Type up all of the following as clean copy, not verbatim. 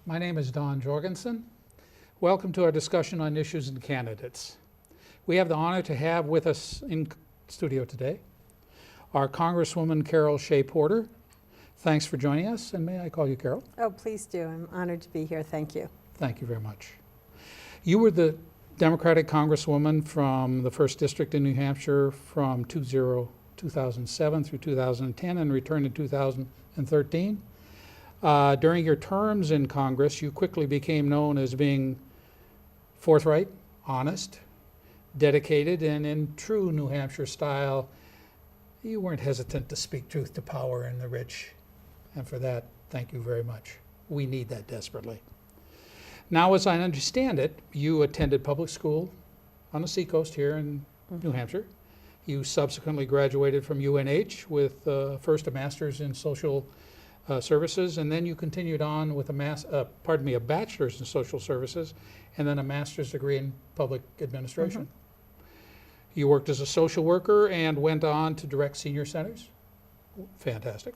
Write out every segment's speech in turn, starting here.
My name is Don Jorgensen. Welcome to our discussion on issues and candidates. We have the honor to have with us in studio today our Congresswoman Carol Shea-Porter. Thanks for joining us, and may I call you Carol? Oh, please do. I'm honored to be here. Thank you. Thank you very much. You were the Democratic Congresswoman from the 1st District in New Hampshire from 2007 through 2010 and returned in 2013. During your terms in Congress, you quickly became known as being forthright, honest, dedicated, and in true New Hampshire style, you weren't hesitant to speak truth to power and the rich. And for that, thank you very much. We need that desperately. Now, as I understand it, you attended public school on the seacoast here in New Hampshire. You subsequently graduated from UNH with first a master's in social services, and then you continued on with a bachelor's in social services, and then a master's degree in public administration. You worked as a social worker and went on to direct senior centers. Fantastic.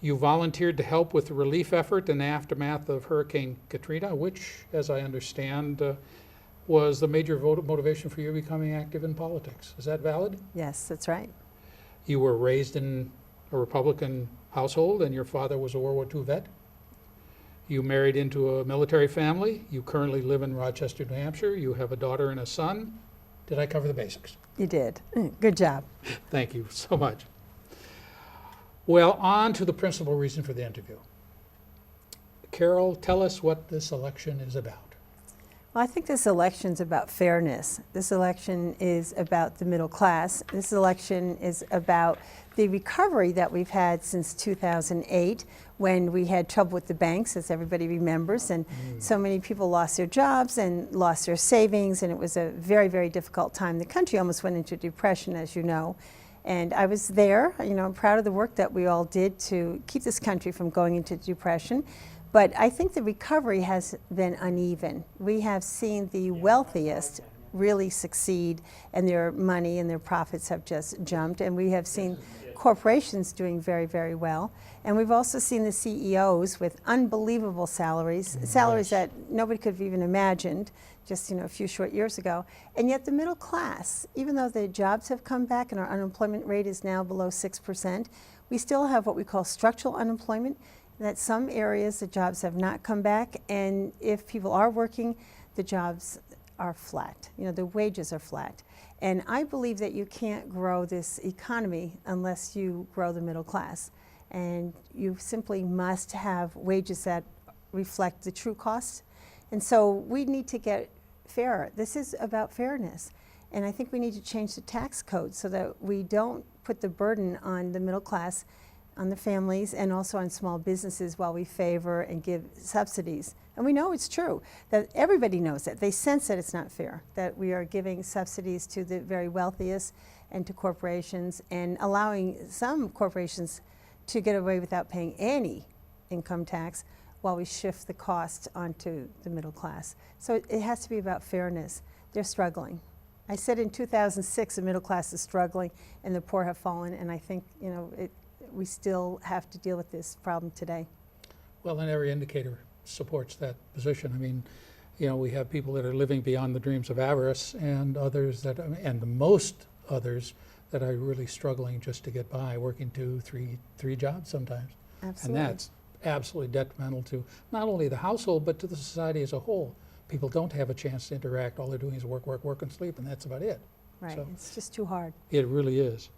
You volunteered to help with the relief effort in the aftermath of Hurricane Katrina, which, as I understand, was the major motivation for you becoming active in politics. Is that valid? Yes, that's right. You were raised in a Republican household, and your father was a World War II vet. You married into a military family. You currently live in Rochester, New Hampshire. You have a daughter and a son. Did I cover the basics? You did. Good job. Thank you so much. Well, on to the principal reason for the interview. Carol, tell us what this election is about. Well, I think this election's about fairness. This election is about the middle class. This election is about the recovery that we've had since 2008, when we had trouble with the banks, as everybody remembers, and so many people lost their jobs and lost their savings, and it was a very, very difficult time. The country almost went into depression, as you know. And I was there. I'm proud of the work that we all did to keep this country from going into depression. But I think the recovery has been uneven. We have seen the wealthiest really succeed, and their money and their profits have just jumped. And we have seen corporations doing very, very well. And we've also seen the CEOs with unbelievable salaries, salaries that nobody could have even imagined just a few short years ago. And yet the middle class, even though the jobs have come back and our unemployment rate is now below 6%, we still have what we call structural unemployment. That some areas the jobs have not come back, and if people are working, the jobs are flat. The wages are flat. And I believe that you can't grow this economy unless you grow the middle class. And you simply must have wages that reflect the true costs. And so we need to get fairer. This is about fairness. And I think we need to change the tax code so that we don't put the burden on the middle class, on the families, and also on small businesses while we favor and give subsidies. And we know it's true, that everybody knows that. They sense that it's not fair, that we are giving subsidies to the very wealthiest and to corporations, and allowing some corporations to get away without paying any income tax while we shift the cost onto the middle class. So it has to be about fairness. They're struggling. I said in 2006 the middle class is struggling and the poor have fallen, and I think we still have to deal with this problem today. Well, and every indicator supports that position. I mean, we have people that are living beyond the dreams of avarice, and others and the most others that are really struggling just to get by, working 2, 3 jobs sometimes. Absolutely. And that's absolutely detrimental to not only the household, but to the society as a whole. People don't have a chance to interact. All they're doing is work, work, work, and sleep, and that's about it. Right, so it's just too hard. It really is.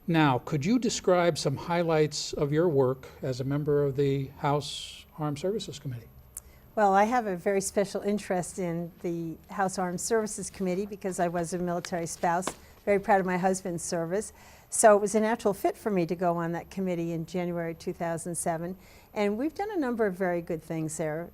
Now, could you describe some highlights of your work as a member of the House Armed Services Committee? Well, I have a very special interest in the House Armed Services Committee because I was a military spouse, very proud of my husband's service. So it was a natural fit for me to go on that committee in January 2007. And we've done a number of very good things there.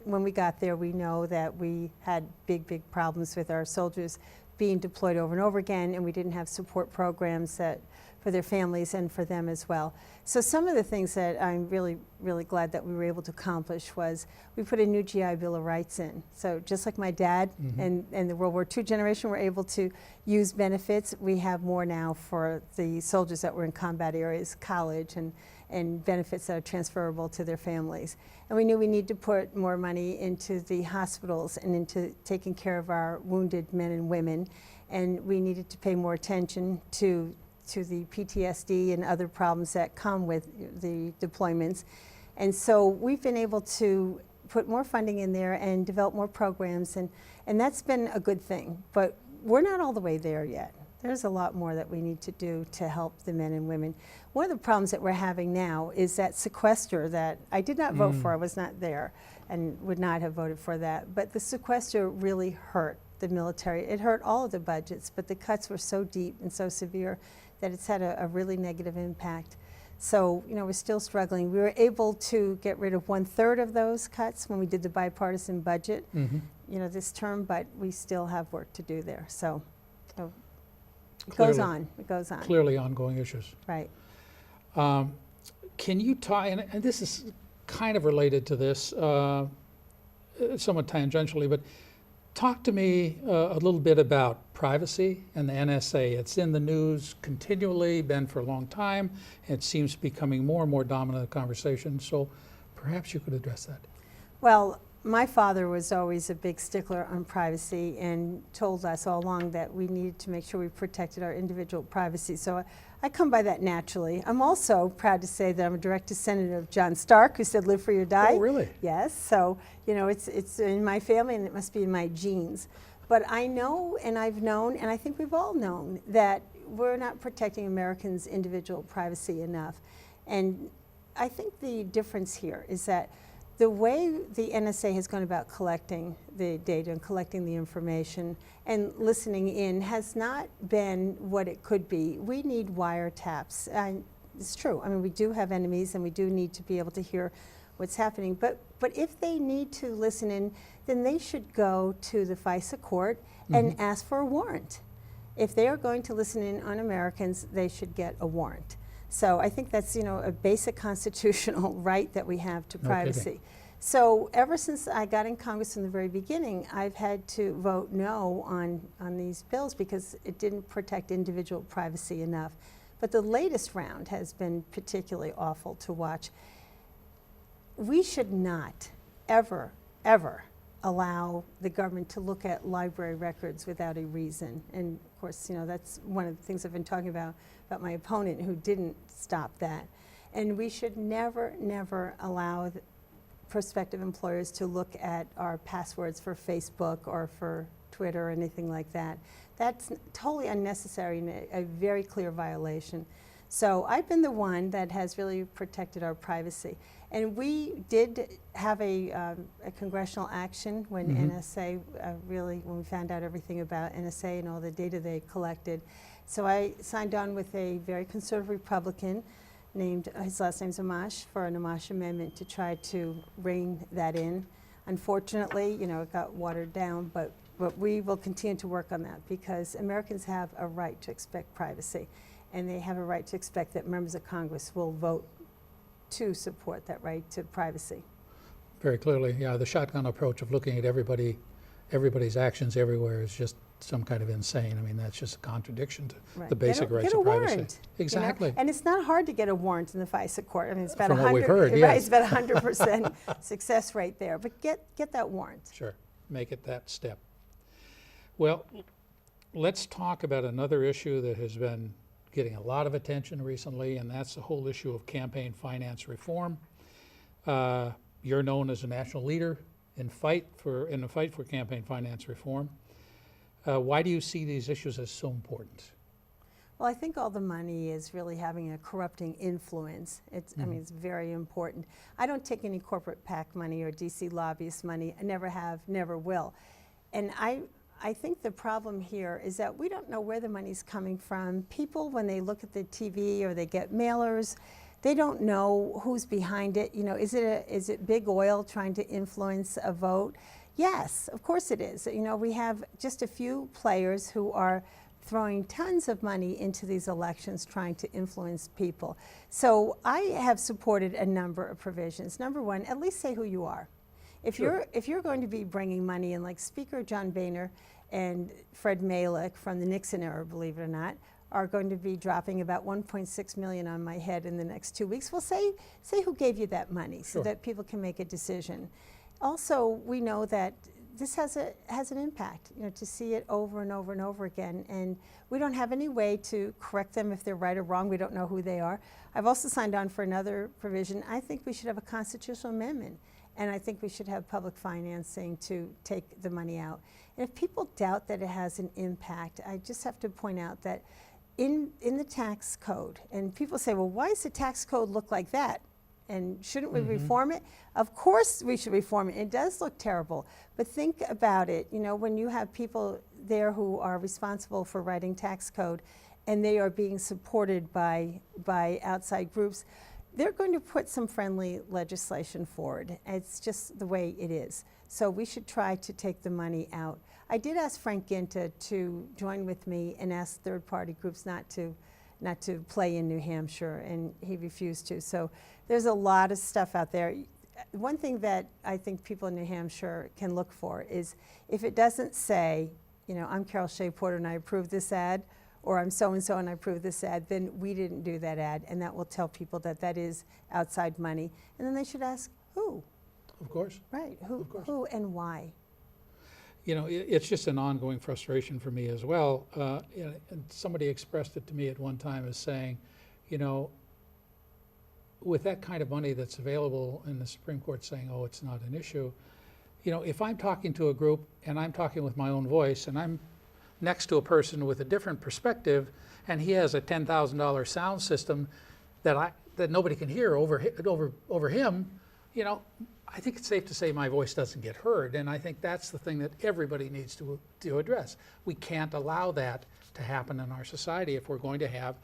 When we got there, we know that we had big, big problems with our soldiers being deployed over and over again, and we didn't have support programs that for their families and for them as well. So some of the things that I'm really, really glad that we were able to accomplish was we put a new GI Bill of Rights in. So just like my dad and the World War II generation were able to use benefits, we have more now for the soldiers that were in combat areas, college, and benefits that are transferable to their families. And we knew we need to put more money into the hospitals and into taking care of our wounded men and women. And we needed to pay more attention to the PTSD and other problems that come with the deployments. And so we've been able to put more funding in there and develop more programs, and that's been a good thing. But we're not all the way there yet. There's a lot more that we need to do to help the men and women. One of the problems that we're having now is that sequester that I did not vote for. I was not there and would not have voted for that. But the sequester really hurt the military. It hurt all of the budgets, but the cuts were so deep and so severe that it's had a really negative impact. So, we're still struggling. We were able to get rid of 1/3 of those cuts when we did the bipartisan budget, this term, but we still have work to do there. So it goes on. It goes on. Clearly ongoing issues. Right. Can you tie, and this is kind of related to this, somewhat tangentially, but talk to me a little bit about privacy and the NSA. It's in the news continually, been for a long time. It seems becoming more and more dominant in the conversation, so perhaps you could address that. Well, my father was always a big stickler on privacy and told us all along that we needed to make sure we protected our individual privacy. So I come by that naturally. I'm also proud to say that I'm a direct descendant of John Stark, who said, "Live free or die." Oh, really? Yes. So, it's in my family and it must be in my genes. But I know, and I've known, and I think we've all known, that we're not protecting Americans' individual privacy enough. And I think the difference here is that the way the NSA has gone about collecting the data and collecting the information and listening in has not been what it could be. We need wiretaps. And it's true. I mean, we do have enemies and we do need to be able to hear what's happening. But if they need to listen in, then they should go to the FISA court and ask for a warrant. If they are going to listen in on Americans, they should get a warrant. So I think that's, a basic constitutional right that we have to privacy. So ever since I got in Congress from the very beginning, I've had to vote no on these bills because it didn't protect individual privacy enough. But the latest round has been particularly awful to watch. We should not ever, ever allow the government to look at library records without a reason. And of course, that's one of the things I've been talking about my opponent who didn't stop that. And we should never, never allow prospective employers to look at our passwords for Facebook or for Twitter or anything like that. That's totally unnecessary and a very clear violation. So I've been the one that has really protected our privacy. And we did have a congressional action when NSA when we found out everything about NSA and all the data they collected. So I signed on with a very conservative Republican named, his last name's Amash, for an Amash amendment to try to rein that in. Unfortunately, it got watered down, but we will continue to work on that because Americans have a right to expect privacy, and they have a right to expect that members of Congress will vote to support that right to privacy. Very clearly, yeah. The shotgun approach of looking at everybody's actions everywhere is just some kind of insane. I mean, that's just a contradiction to the basic rights of privacy. Warrant, exactly. And it's not hard to get a warrant in the FISA court. I mean, it's about From 100%. what we've heard, right, yes. it's about 100% success rate there. But get that warrant. Sure. Make it that step. Well, let's talk about another issue that has been getting a lot of attention recently, and that's the whole issue of campaign finance reform. You're known as a national leader in the fight for campaign finance reform. Why do you see these issues as so important? Well, I think all the money is really having a corrupting influence. I mean, it's very important. I don't take any corporate PAC money or DC lobbyist money. I never have, never will. And I think the problem here is that we don't know where the money's coming from. People, when they look at the TV or they get mailers, they don't know who's behind it. Is it big oil trying to influence a vote? Yes, of course it is. We have just a few players who are throwing tons of money into these elections trying to influence people. So I have supported a number of provisions. Number one, at least say who you are. If you're going to be bringing money in, like Speaker John Boehner and Fred Malick from the Nixon era, believe it or not, are going to be dropping about $1.6 million on my head in the next 2 weeks. Well, say who gave you that money so that people can make a decision. Also, we know that this has an impact, to see it over and over and over again, and we don't have any way to correct them if they're right or wrong. We don't know who they are. I've also signed on for another provision. I think we should have a constitutional amendment, and I think we should have public financing to take the money out. And if people doubt that it has an impact, I just have to point out that in the tax code, and people say, well, why does the tax code look like that? And shouldn't we reform it? Of course we should reform it. It does look terrible. But think about it, when you have people there who are responsible for writing tax code and they are being supported by outside groups, they're going to put some friendly legislation forward. It's just the way it is. So we should try to take the money out. I did ask Frank Ginta to join with me and ask third-party groups not to play in New Hampshire, and he refused to. So there's a lot of stuff out there. One thing that I think people in New Hampshire can look for is if it doesn't say, I'm Carol Shea-Porter and I approve this ad, or I'm so-and-so and I approve this ad, then we didn't do that ad, and that will tell people that that is outside money. And then they should ask, who? Of course. Right, Of course. who and why? It's just an ongoing frustration for me as well. And somebody expressed it to me at one time as saying, with that kind of money that's available and the Supreme Court saying, oh, it's not an issue, if I'm talking to a group and I'm talking with my own voice and I'm next to a person with a different perspective and he has a $10,000 sound system that nobody can hear over him, I think it's safe to say my voice doesn't get heard, and I think that's the thing that everybody needs to address. We can't allow that to happen in our society if we're going to have,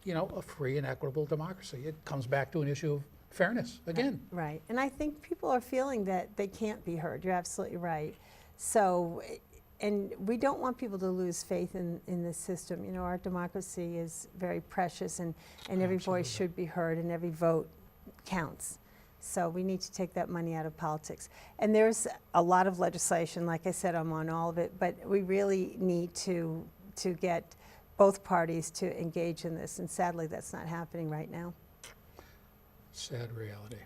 a free and equitable democracy. It comes back to an issue of fairness again. Right, and I think people are feeling that they can't be heard. You're absolutely right. So, and we don't want people to lose faith in this system. Our democracy is very precious, and every voice should be heard, and every vote counts. So we need to take that money out of politics. And there's a lot of legislation, like I said, I'm on all of it, but we really need to get both parties to engage in this, and sadly that's not happening right now. Sad reality.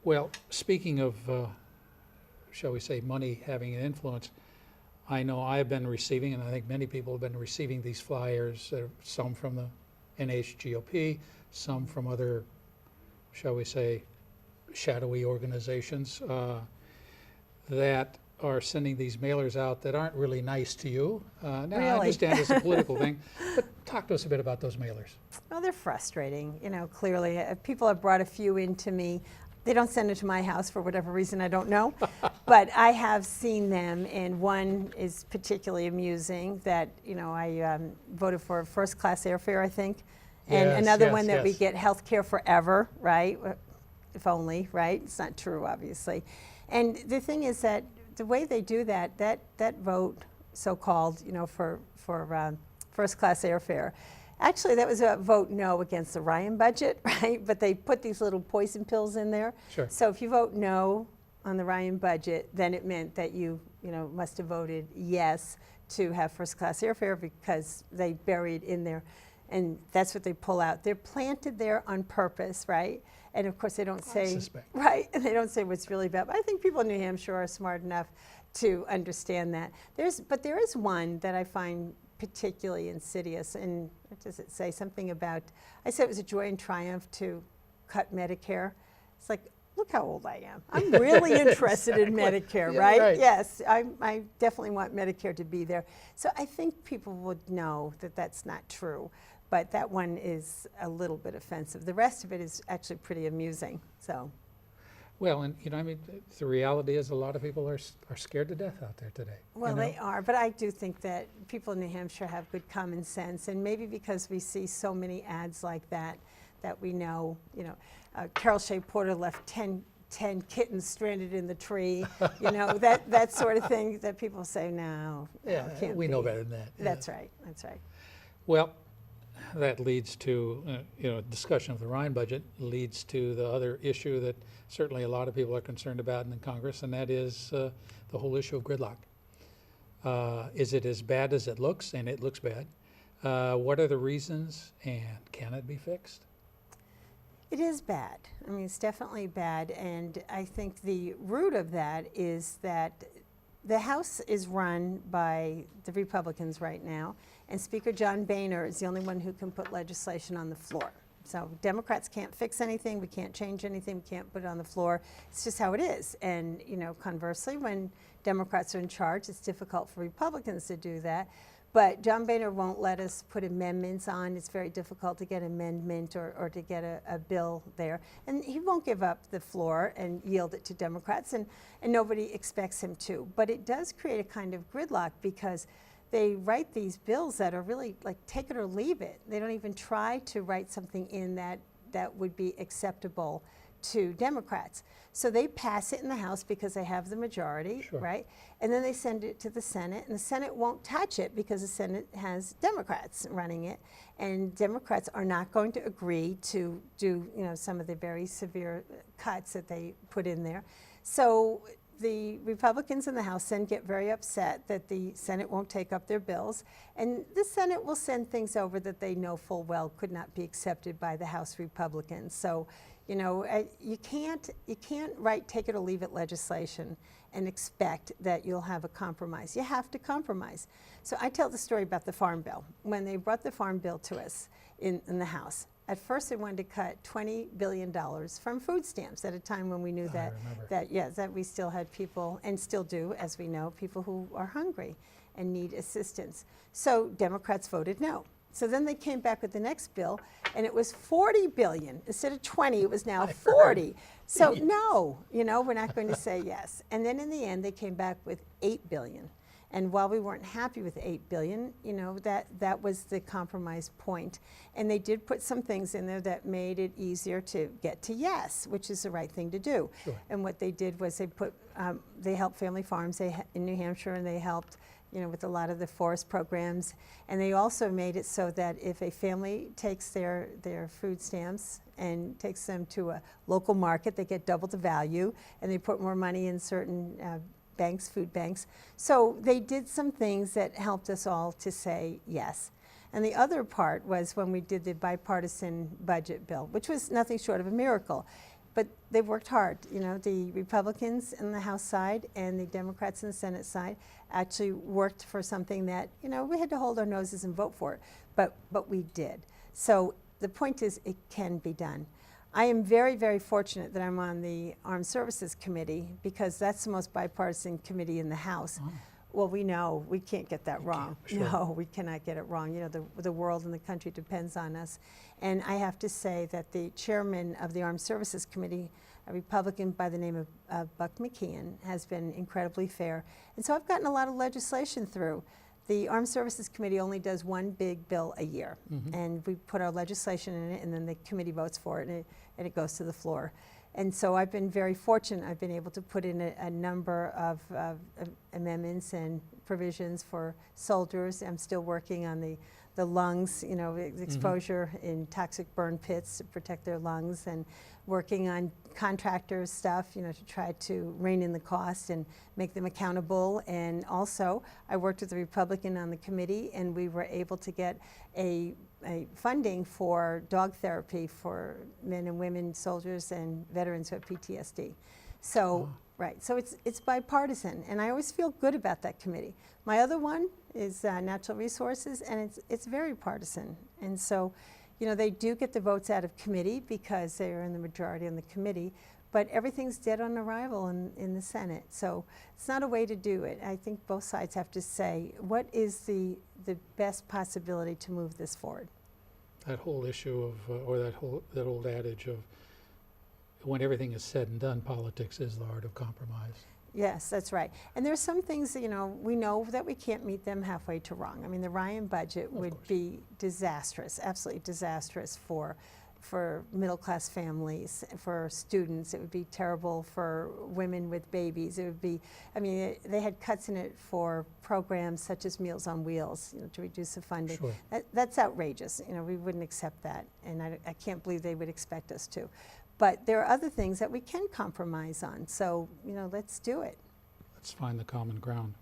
Well, speaking of, shall we say, money having an influence, I know I've been receiving, and I think many people have been receiving these flyers, some from the NHGOP, some from other, shall we say, shadowy organizations that are sending these mailers out that aren't really nice to you. Now, Really? I understand it's a political thing, but talk to us a bit about those mailers. Well, they're frustrating, clearly. People have brought a few in to me. They don't send it to my house for whatever reason, I don't know. But I have seen them, and one is particularly amusing that, I voted for first-class airfare, I think. And Yes, another yes, one that we yes. get health care forever, right? If only, right? It's not true, obviously. And the thing is that the way they do that vote, so-called, for first-class airfare, actually that was a vote no against the Ryan budget, right? But they put these little poison pills in there. Sure. So if you vote no on the Ryan budget, then it meant that you must have voted yes to have first-class airfare because they buried in there. And that's what they pull out. They're planted there on purpose, right? And of course they don't say, suspect. right, and they don't say what's really bad. But I think people in New Hampshire are smart enough to understand that. But there is one that I find particularly insidious, and what does it say? Something about, I said it was a joy and triumph to cut Medicare. It's like, look how old I am. I'm really interested in Medicare, Yeah, right? right. Yes, I definitely want Medicare to be there. So I think people would know that that's not true. But that one is a little bit offensive. The rest of it is actually pretty amusing. So, Well, and the reality is a lot of people are scared to death out there today. well, they are. But I do think that people in New Hampshire have good common sense, and maybe because we see so many ads like that, that we know, Carol Shea-Porter left 10 10 kittens stranded in the tree, you know, that sort of thing that people say, no, Yeah, it can't we know be." better than that. Yeah. That's right, that's right. Well, that leads to, discussion of the Ryan budget leads to the other issue that certainly a lot of people are concerned about in the Congress, and that is the whole issue of gridlock. Is it as bad as it looks? And it looks bad. What are the reasons, and can it be fixed? It is bad. I mean, it's definitely bad, and I think the root of that is that the House is run by the Republicans right now, and Speaker John Boehner is the only one who can put legislation on the floor. So Democrats can't fix anything, we can't change anything, we can't put it on the floor. It's just how it is. And, conversely, when Democrats are in charge, it's difficult for Republicans to do that. But John Boehner won't let us put amendments on. It's very difficult to get an amendment or to get a bill there. And he won't give up the floor and yield it to Democrats, and nobody expects him to. But it does create a kind of gridlock because they write these bills that are really like take it or leave it. They don't even try to write something in that would be acceptable to Democrats. So they pass it in the House because they have the majority, Sure. right? And then they send it to the Senate, and the Senate won't touch it because the Senate has Democrats running it, and Democrats are not going to agree to do, some of the very severe cuts that they put in there. So the Republicans in the House then get very upset that the Senate won't take up their bills, and the Senate will send things over that they know full well could not be accepted by the House Republicans. So, you can't write take it or leave it legislation and expect that you'll have a compromise. You have to compromise. So I tell the story about the Farm Bill. When they brought the Farm Bill to us in the House, at first they wanted to cut $20 billion from food stamps at a time when we knew that we still had people, and still do, as we know, people who are hungry and need assistance. So Democrats voted no. So then they came back with the next bill, and it was $40 billion. Instead of 20, it was now 40. So no, we're not going to say yes. And then in the end, they came back with $8 billion. And while we weren't happy with $8 billion, that was the compromise point. And they did put some things in there that made it easier to get to yes, which is the right thing to do. Sure. And what they did was they helped family farms in New Hampshire, and they helped with a lot of the forest programs. And they also made it so that if a family takes their food stamps and takes them to a local market, they get double the value, and they put more money in certain banks, food banks. So they did some things that helped us all to say yes. And the other part was when we did the bipartisan budget bill, which was nothing short of a miracle. But they worked hard. The Republicans in the House side and the Democrats in the Senate side actually worked for something that, we had to hold our noses and vote for it. But we did. So the point is, it can be done. I am very, very fortunate that I'm on the Armed Services Committee, because that's the most bipartisan committee in the House. Oh. Well, we know we can't get that wrong. Sure. No, we cannot get it wrong. The world and the country depends on us. And I have to say that the chairman of the Armed Services Committee, a Republican by the name of Buck McKeon, has been incredibly fair. And so I've gotten a lot of legislation through. The Armed Services Committee only does one big bill a year, and we put our legislation in it, and then the committee votes for it, and it goes to the floor. And so I've been very fortunate. I've been able to put in a number of amendments and provisions for soldiers. I'm still working on the lungs, exposure in toxic burn pits to protect their lungs, and working on contractor stuff, to try to rein in the cost and make them accountable. And also, I worked with a Republican on the committee, and we were able to get a funding for dog therapy for men and women soldiers and veterans who have PTSD. So, right, so it's bipartisan, and I always feel good about that committee. My other one is natural resources, and it's very partisan. And so, they do get the votes out of committee because they are in the majority on the committee, but everything's dead on arrival in the Senate. So it's not a way to do it. I think both sides have to say, what is the best possibility to move this forward? That whole issue of, or that old adage of, when everything is said and done, politics is the art of compromise. Yes, that's right. And there's some things that, we know that we can't meet them halfway to wrong. I mean, the Ryan budget would be disastrous, absolutely disastrous for for middle-class families, for students. It would be terrible for women with babies. It would be, I mean, they had cuts in it for programs such as Meals on Wheels, to reduce the funding. Sure. That's outrageous. We wouldn't accept that, and I can't believe they would expect us to. But there are other things that we can compromise on, so, let's do it. Let's find the common ground.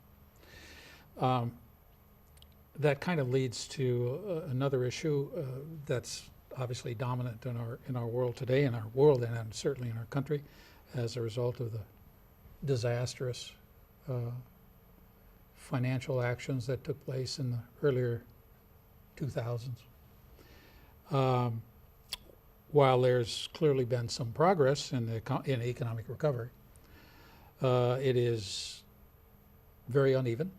That kind of leads to another issue that's obviously dominant in our world today, and certainly in our country, as a result of the disastrous financial actions that took place in the earlier 2000s. While there's clearly been some progress in economic recovery, it is very uneven.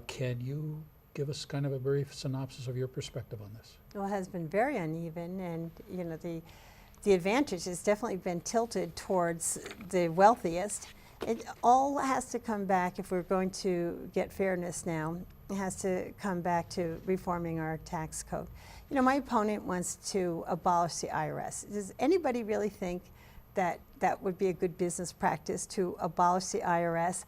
Can you give us kind of a brief synopsis of your perspective on this? Well, it has been very uneven, and the advantage has definitely been tilted towards the wealthiest. It all has to come back, if we're going to get fairness now, it has to come back to reforming our tax code. My opponent wants to abolish the IRS. Does anybody really think that that would be a good business practice, to abolish the IRS?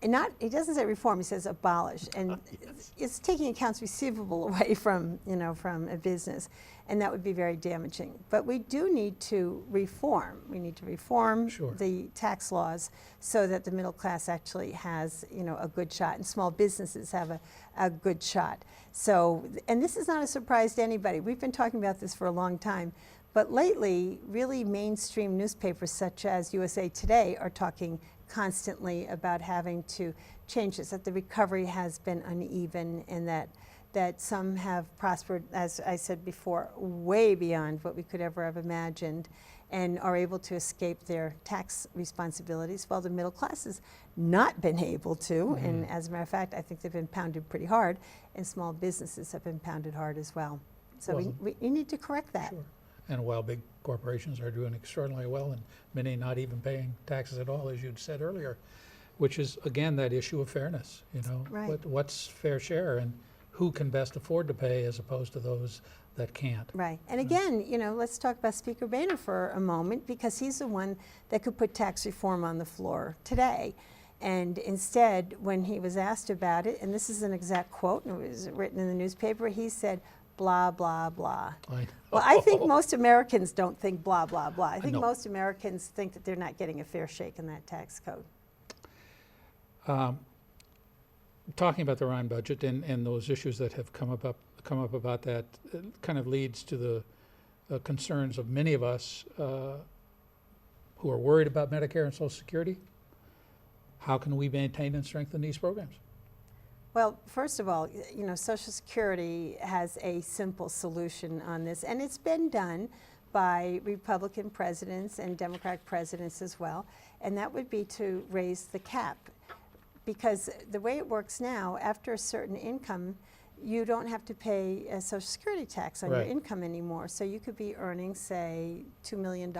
And he doesn't say reform, he says abolish. And Yes. It's taking accounts receivable away from a business. And that would be very damaging. But we do need to reform. We need to reform Sure. the tax laws so that the middle class actually has, a good shot, and small businesses have a good shot. So, and this is not a surprise to anybody. We've been talking about this for a long time. But lately, really mainstream newspapers such as USA Today are talking constantly about having to change this, that the recovery has been uneven, and that some have prospered, as I said before, way beyond what we could ever have imagined, and are able to escape their tax responsibilities, while the middle class has not been able to. And as a matter of fact, I think they've been pounded pretty hard, and small businesses have been pounded hard as well. So we need to correct that. Sure. And while big corporations are doing extraordinarily well, and many not even paying taxes at all, as you'd said earlier, which is, again, that issue of fairness. Right. What's fair share, and who can best afford to pay as opposed to those that can't. Right. And again, let's talk about Speaker Boehner for a moment, because he's the one that could put tax reform on the floor today. And instead, when he was asked about it, and this is an exact quote, and it was written in the newspaper, he said, blah, blah, blah. Well, I think most Americans don't think blah, blah, blah. I think most Americans think that they're not getting a fair shake in that tax code. Talking about the Ryan budget and those issues that have come up about that, kind of leads to the concerns of many of us who are worried about Medicare and Social Security. How can we maintain and strengthen these programs? Well, first of all, Social Security has a simple solution on this, and it's been done by Republican presidents and Democratic presidents as well, and that would be to raise the cap. Because the way it works now, after a certain income, you don't have to pay a Social Security tax on your income anymore. So you could be earning, say, $2 million,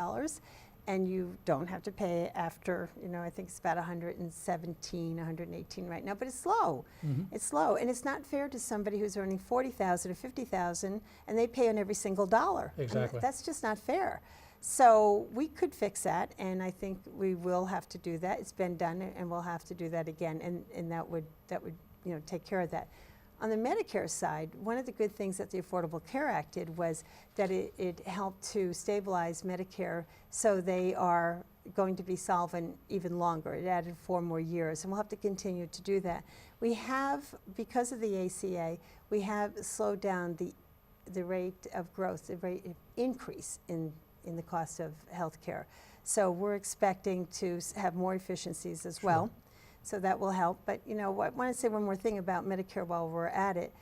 and you don't have to pay after, I think it's about 117, 118 right now, but it's low. Mm-hmm. It's low, and it's not fair to somebody who's earning 40,000 or 50,000, and they pay on every single dollar. Exactly. And that's just not fair. So we could fix that, and I think we will have to do that. It's been done, and we'll have to do that again, and that would take care of that. On the Medicare side, one of the good things that the Affordable Care Act did was that it helped to stabilize Medicare, so they are going to be solvent even longer. It added 4 more years, and we'll have to continue to do that. We have, because of the ACA, we have slowed down the rate of growth, the rate of increase in the cost of health care. So we're expecting to have more efficiencies as well. So that will help. But I want to say one more thing about Medicare while we're at it.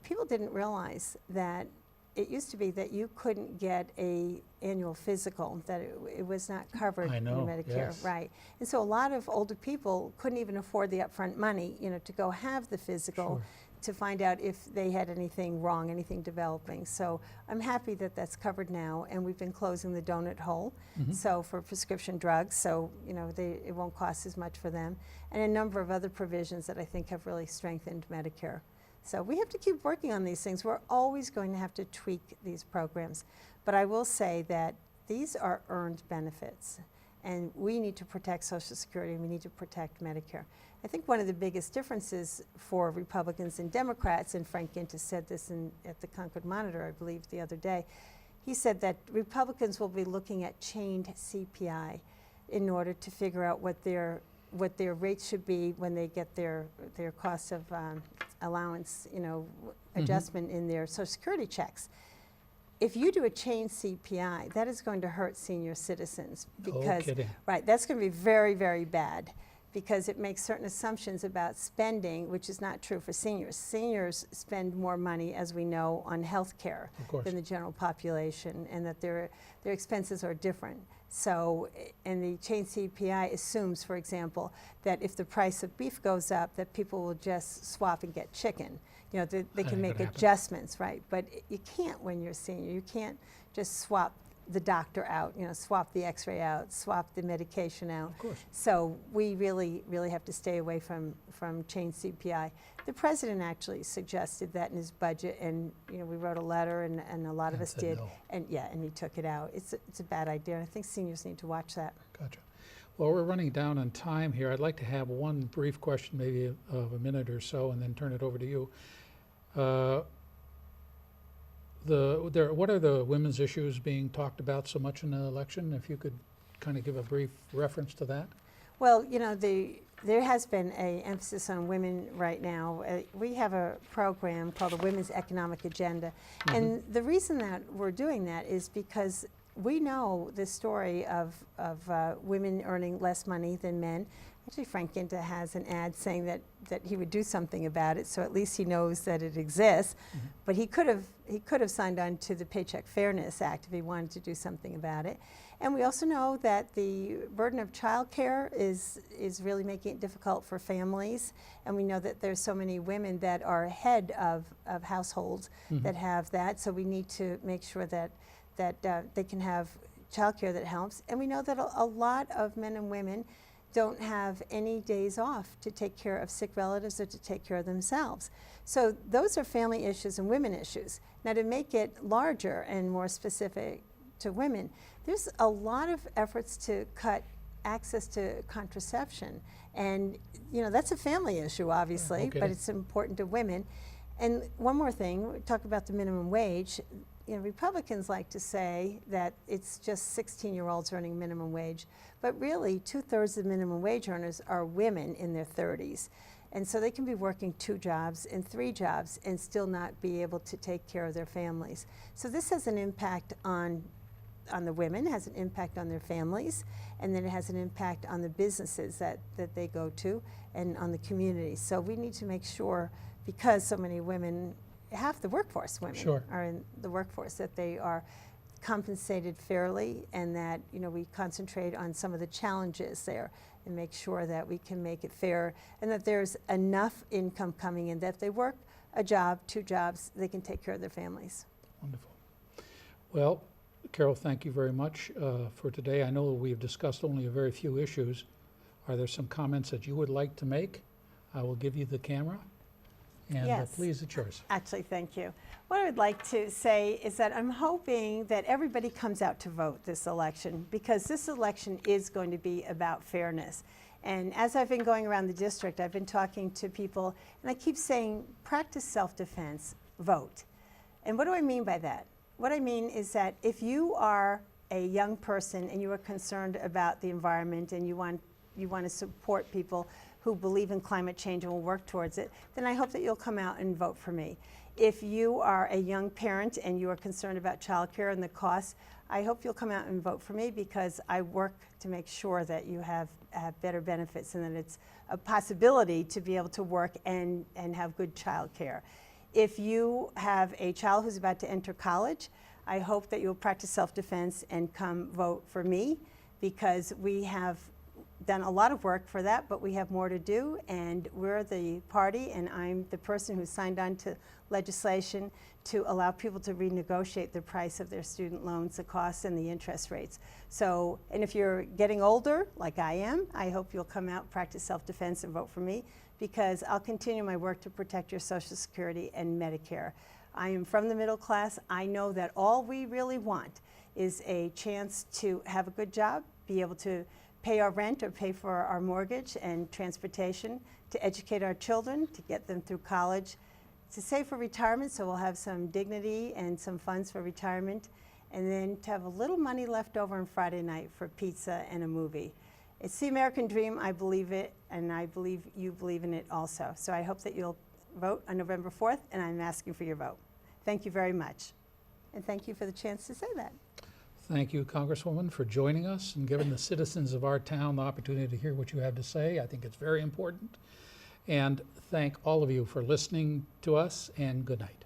People didn't realize that it used to be that you couldn't get a annual physical, that it was not covered in Medicare. Yes. Right. And so a lot of older people couldn't even afford the upfront money, to go have the physical. Sure. To find out if they had anything wrong, anything developing. So I'm happy that that's covered now, and we've been closing the donut hole. Mm-hmm. So for prescription drugs, so it won't cost as much for them, and a number of other provisions that I think have really strengthened Medicare. So we have to keep working on these things. We're always going to have to tweak these programs. But I will say that these are earned benefits, and we need to protect Social Security and we need to protect Medicare. I think one of the biggest differences for Republicans and Democrats, and Frank Gintis said this at the Concord Monitor, I believe, the other day, he said that Republicans will be looking at chained CPI in order to figure out what their rates should be when they get their cost of allowance, adjustment in their Social Security checks. If you do a chain CPI, that is going to hurt senior citizens because, right, that's going to be very, very bad because it makes certain assumptions about spending, which is not true for seniors. Seniors spend more money, as we know, on health care than the general population, and that their expenses are different. So, and the chain CPI assumes, for example, that if the price of beef goes up, that people will just swap and get chicken. They can make adjustments, right? But you can't when you're a senior. You can't just swap the doctor out, swap the x-ray out, swap the medication out. Of course. So we really, really have to stay away from chain CPI. The president actually suggested that in his budget, and we wrote a letter, and a lot of us did, no. and he took it out. It's a bad idea. I think seniors need to watch that. Gotcha. Well, we're running down on time here. I'd like to have one brief question, maybe of a minute or so, and then turn it over to you. What are the women's issues being talked about so much in the election? If you could kind of give a brief reference to that. Well, there has been an emphasis on women right now. We have a program called the Women's Economic Agenda. And the reason that we're doing that is because we know the story of women earning less money than men. Actually, Frank Gintis has an ad saying that he would do something about it, so at least he knows that it exists. But he could have signed on to the Paycheck Fairness Act if he wanted to do something about it. And we also know that the burden of child care is really making it difficult for families. And we know that there's so many women that are head of households that have that. So we need to make sure that they can have child care that helps. And we know that a lot of men and women don't have any days off to take care of sick relatives or to take care of themselves. So those are family issues and women issues. Now, to make it larger and more specific to women, there's a lot of efforts to cut access to contraception. And, that's a family issue, obviously, but it's important to women. And one more thing, we talk about the minimum wage. Republicans like to say that it's just 16-year-olds earning minimum wage, but really 2/3 of the minimum wage earners are women in their 30s. And so they can be working 2 jobs and 3 jobs and still not be able to take care of their families. So this has an impact on the women, has an impact on their families, and then it has an impact on the businesses that they go to and on the community. So we need to make sure, because so many women, half the workforce women are in the workforce, that they are compensated fairly, and that we concentrate on some of the challenges there and make sure that we can make it fair, and that there's enough income coming in that if they work a job, 2 jobs, they can take care of their families. Wonderful. Well, Carol, thank you very much for today. I know we've discussed only a very few issues. Are there some comments that you would like to make? I will give you the camera. And yes. Please, it's yours. Actually, thank you. What I would like to say is that I'm hoping that everybody comes out to vote this election, because this election is going to be about fairness. And as I've been going around the district, I've been talking to people, and I keep saying, practice self-defense, vote. And what do I mean by that? What I mean is that if you are a young person and you are concerned about the environment and you want to support people who believe in climate change and will work towards it, then I hope that you'll come out and vote for me. If you are a young parent and you are concerned about childcare and the costs, I hope you'll come out and vote for me, because I work to make sure that you have better benefits and that it's a possibility to be able to work and have good childcare. If you have a child who's about to enter college, I hope that you'll practice self-defense and come vote for me, because we have done a lot of work for that, but we have more to do, and we're the party, and I'm the person who signed on to legislation to allow people to renegotiate the price of their student loans, the costs and the interest rates. So, and if you're getting older, like I am, I hope you'll come out, practice self-defense, and vote for me, because I'll continue my work to protect your Social Security and Medicare. I am from the middle class. I know that all we really want is a chance to have a good job, be able to pay our rent or pay for our mortgage and transportation, to educate our children, to get them through college, to save for retirement so we'll have some dignity and some funds for retirement, and then to have a little money left over on Friday night for pizza and a movie. It's the American dream. I believe it, and I believe you believe in it also. So I hope that you'll vote on November 4th, and I'm asking for your vote. Thank you very much. And thank you for the chance to say that. Thank you, Congresswoman, for joining us and giving the citizens of our town the opportunity to hear what you have to say. I think it's very important. And thank all of you for listening to us, and good night.